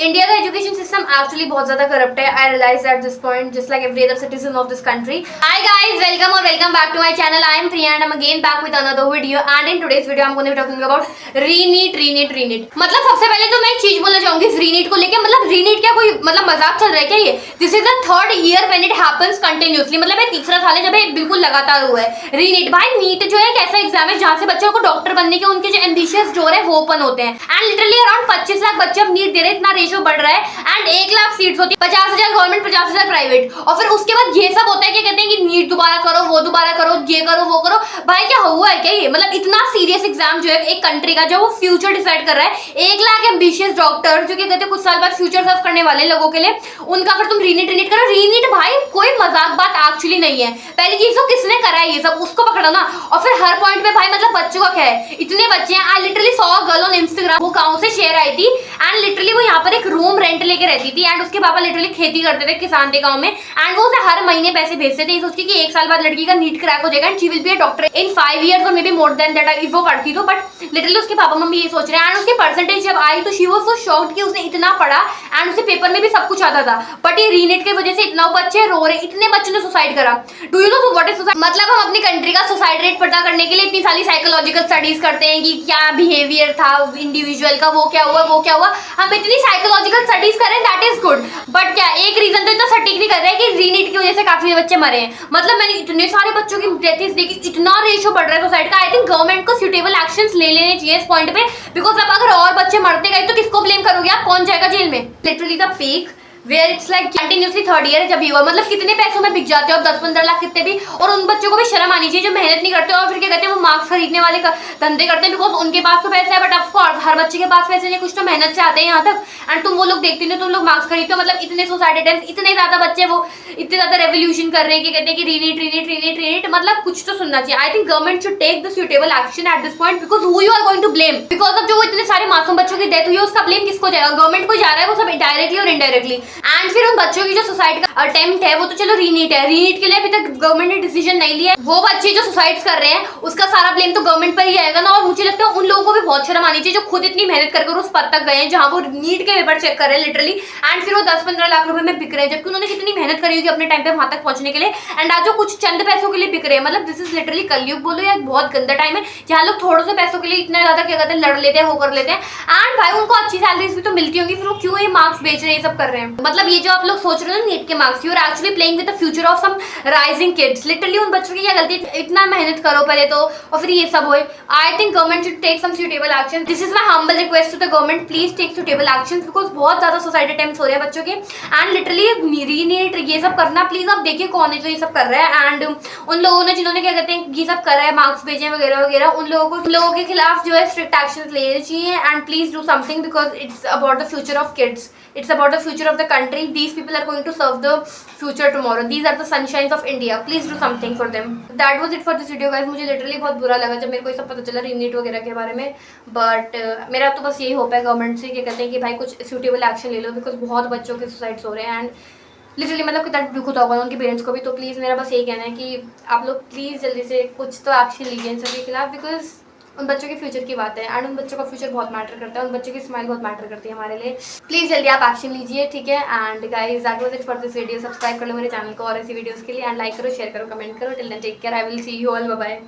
India का education system actually बहुत ज्यादा करप्ट है. I realise at this point just like every other citizen of this country. Hi guys, welcome और welcome back to my channel. I am Priya and I am again back with another video. And in today's video I am going to be talking about reNEET. मतलब सबसे पहले तो मैं एक चीज बोलना चाहूंगी रीनीट को लेके. मतलब रीनीट क्या कोई मतलब मजाक चल रहा है क्या? ये this is the third year when it happens continuously. मतलब ये तीसरा साल है जब ये बिल्कुल लगातार हुआ है. रीनीट भाई, नीट जो है एक ऐसा एग्जाम है जहां से बच्चों को डॉक्टर बनने के उनके जो एम्बिशियस डोर है वो ओपन होते हैं. एंड लिटरली अराउंड 25 लाख बच्चे अब नीट दे रहे हैं. इतना रेशियो बढ़ रहा है. एंड 1 लाख सीट्स होती है, 50,000 गवर्नमेंट, 50,000 प्राइवेट. और फिर उसके बाद ये सब होता है कि कहते हैं कि नीट दोबारा करो, वो दोबारा करो, ये करो, वो करो. भाई क्या हुआ है क्या ये? मतलब इतना सीरियस एग्जाम जो है एक कंट्री का जो वो फ्यूचर डिसाइड कर रहा है. 1 लाख एम्बिशियस डॉक्टर जो कहते हैं कुछ साल बाद फ्यूचर सर्व करने वाले लोगों के लिए, उनका फिर तुम रीनीट करो. रीनीट भाई कोई मजाक बात एक्चुअली नहीं है. पहली चीज तो किसने करा है ये सब, उसको पकड़ो ना. और फिर हर पॉइंट पे भाई मतलब बच्चों का क्या है, इतने बच्चे हैं. I literally saw a girl on Instagram, वो गांव से शेयर आई थी. एंड लिटरली वो यहाँ पर एक रूम रेंट लेके रहती थी. एंड उसके पापा लिटरली खेती करते थे, किसान थे गांव में. एंड वो उसे हर महीने पैसे भेजते थे सोचती कि 1 साल बाद लड़की का नीट क्रैक हो जाएगा and she will be a doctor in 5 years और may be more than that if वो पढ़ती तो. बट लिटरली उसके पापा मम्मी ये सोच रहे हैं. एंड उसके परसेंटेज जब आई तो शी वाज सो शॉक्ड कि उसने इतना पढ़ा एंड उसे पेपर में भी सब कुछ आता था. बट ये रीनीट की वजह से इतना बच्चे रो रहे, इतने बच्चों ने सुसाइड करा. Do you know what is suicide? मतलब हम अपनी कंट्री का सुसाइड रेट पता करने के लिए इतनी सारी साइकोलॉजिकल स्टडीज करते हैं कि क्या बिहेवियर था इंडिविजुअल का, वो क्या हुआ, वो क्या हुआ. हम इतनी साइकोलॉजिकल स्टडीज करें, दैट इज गुड. बट क्या एक रीजन तो इतना सटीक नहीं कर रहा है कि रीनीट की वजह से काफी बच्चे मरे हैं. मतलब मैंने इतने सारे बच्चों की डेथ्स देखी, इतना रेशियो बढ़ रहा है सुसाइड का. आई थिंक गवर्नमेंट को सूटेबल एक्शंस ले लेने चाहिए इस पॉइंट पे. बिकॉज अब अगर और बच्चे मरते गए तो किसको ब्लेम करोगे आप? कौन जाएगा जेल में? Literally the peak where it's like continuously third year जब ये हुआ. मतलब कितने पैसों में बिक जाते हो अब, 10-15 लाख कितने भी. और उन बच्चों को भी शर्म आनी चाहिए जो मेहनत नहीं करते और फिर क्या कहते हैं वो मार्क्स खरीदने वाले धंधे करते हैं. बिकॉज उनके पास तो पैसे है बट ऑफकोर्स हर बच्चे के पास पैसे नहीं, कुछ तो मेहनत से आते हैं यहाँ तक. एंड तुम वो लोग देखते नहीं, तुम लोग मार्क्स खरीदते हो. मतलब इतने सोसाइटी टाइम्स इतने ज्यादा बच्चे वो इतने ज्यादा रेवोल्यूशन कर रहे हैं कि कहते हैं कि रीनीट. मतलब कुछ तो सुनना चाहिए. I think government should take the suitable action at this point. Because who you are going to blame? Because अब जो इतने सारे मासूम बच्चों की डेथ हुई है उसका ब्लेम किसको जाएगा? गवर्नमेंट को जा रहा है वो सब डायरेक्टली और इनडायरेक्टली. एंड फिर उन बच्चों की जो सुसाइड का अटेम्प्ट है वो तो चलो रीनीट है. रीनीट के लिए अभी तक गवर्नमेंट ने डिसीजन नहीं लिया है. वो बच्चे जो सुसाइड्स कर रहे हैं उसका सारा ब्लेम तो गवर्नमेंट पर ही आएगा ना. और मुझे लगता है उन लोगों को भी बहुत शर्म आनी चाहिए जो खुद इतनी मेहनत कर उस पद तक गए हैं जहां वो नीट के पेपर चेक कर रहे हैं लिटरली. एंड फिर वो 10-15 लाख रुपए में बिक रहे हैं जबकि उन्होंने कितनी मेहनत करी होगी अपने टाइम पे वहां तक पहुंचने के लिए. एंड आज जो कुछ चंद पैसों के लिए बिक रहे हैं. मतलब दिस इज लिटरली कलयुग बोलो या बहुत गंदा टाइम है जहां लोग थोड़े से पैसों के लिए इतना ज्यादा क्या कहते हैं लड़ लेते हैं, वो कर लेते हैं. एंड भाई उनको अच्छी सैलरीज भी तो मिलती होंगी, फिर वो क्यों ये मार्क्स बेच रहे हैं, सब कर रहे हैं. मतलब ये जो आप लोग सोच रहे हो नीट के marks, you are actually playing with the future of some rising kids. Literally उन बच्चों की क्या गलती? इतना मेहनत करो पहले तो और फिर ये सब होए. I think government should take some suitable action. This is my humble request to the government, please take suitable action. Because बहुत ज्यादा सुसाइड अटेम्प्ट्स हो रहे हैं बच्चों के. एंड लिटरली रीनीट ये सब करना प्लीज आप देखिए कौन है जो ये सब कर रहा है. एंड उन लोगों ने जिन्होंने क्या कहते हैं ये सब करा है, मार्क्स भेजे वगैरह वगैरह, उन लोगों के खिलाफ जो है स्ट्रिक्ट एक्शन लेने चाहिए. And please do something because it's about the future of kids. It's about the future of the country. These people are going to serve the future tomorrow. These are the sunshines of India. Please do something for them. That was it for this video, guys. मुझे literally बहुत बुरा लगा जब मेरे को ये सब पता चला रीनीट वगैरह के बारे में. बट मेरा तो बस यही होप है गवर्नमेंट से, क्या कहते हैं कि भाई कुछ सूटेबल एक्शन ले लो. बिकॉज बहुत बच्चों के सुसाइड्स हो रहे हैं. एंड लिटरली मतलब कितना दुख होता होगा उनके पेरेंट्स को भी. तो प्लीज़ मेरा बस यही कहना है कि आप लोग प्लीज़ जल्दी से कुछ तो एक्शन लीजिए इन सबके खिलाफ. बिकॉज उन बच्चों के फ्यूचर की बात है एंड उन बच्चों का फ्यूचर बहुत मैटर करता है. उन बच्चों की स्माइल बहुत मैटर करती है हमारे लिए. प्लीज़ जल्दी आप एक्शन लीजिए, ठीक है. And guys that was it for this video. Subscribe कर लो मेरे चैनल को और ऐसी वीडियोस के लिए. एंड लाइक करो, शेयर करो, कमेंट करो. Till then take care. I will see you all. Bye bye.